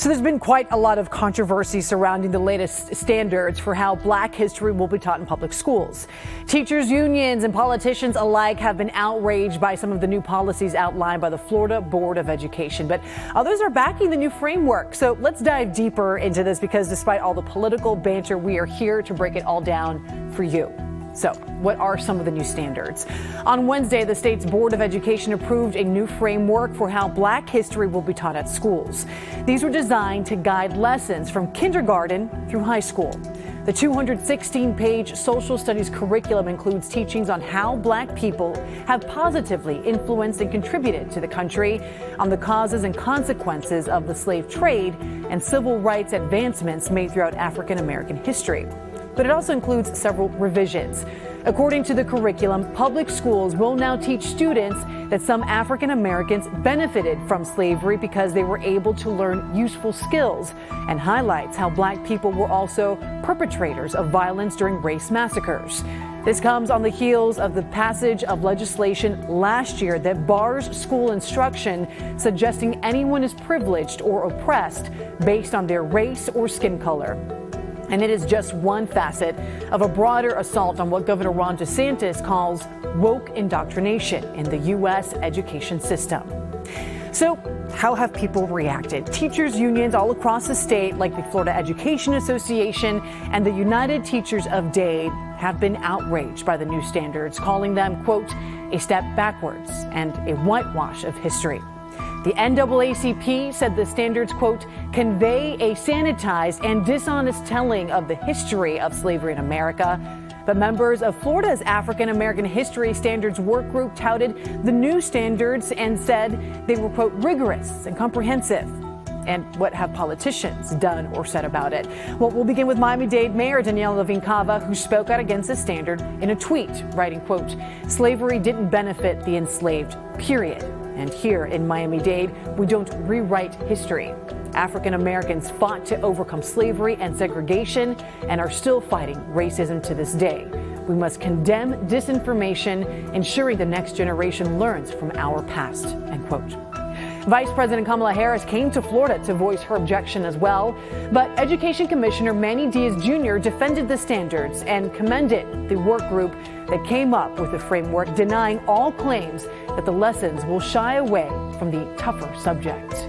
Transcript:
So there's been quite a lot of controversy surrounding the latest standards for how Black history will be taught in public schools. Teachers unions and politicians alike have been outraged by some of the new policies outlined by the Florida Board of Education, but others are backing the new framework. So let's dive deeper into this, because despite all the political banter, we are here to break it all down for you. So what are some of the new standards? On Wednesday, the state's Board of Education approved a new framework for how Black history will be taught at schools. These were designed to guide lessons from kindergarten through high school. The 216-page social studies curriculum includes teachings on how Black people have positively influenced and contributed to the country, on the causes and consequences of the slave trade, and civil rights advancements made throughout African American history. But it also includes several revisions. According to the curriculum, public schools will now teach students that some African Americans benefited from slavery because they were able to learn useful skills, and highlights how Black people were also perpetrators of violence during race massacres. This comes on the heels of the passage of legislation last year that bars school instruction suggesting anyone is privileged or oppressed based on their race or skin color. And it is just one facet of a broader assault on what Governor Ron DeSantis calls woke indoctrination in the U.S. education system. So how have people reacted? Teachers unions all across the state, like the Florida Education Association and the United Teachers of Dade, have been outraged by the new standards, calling them, quote, a step backwards and a whitewash of history. The NAACP said the standards, quote, convey a sanitized and dishonest telling of the history of slavery in America. But members of Florida's African American History Standards Work Group touted the new standards and said they were, quote, rigorous and comprehensive. And what have politicians done or said about it? Well, we'll begin with Miami-Dade Mayor Danielle Levine Cava, who spoke out against the standard in a tweet, writing, quote, slavery didn't benefit the enslaved, period. And here in Miami-Dade, we don't rewrite history. African Americans fought to overcome slavery and segregation and are still fighting racism to this day. We must condemn disinformation, ensuring the next generation learns from our past, end quote. Vice President Kamala Harris came to Florida to voice her objection as well, but Education Commissioner Manny Diaz Jr. defended the standards and commended the work group that came up with the framework, denying all claims that the lessons will shy away from the tougher subject.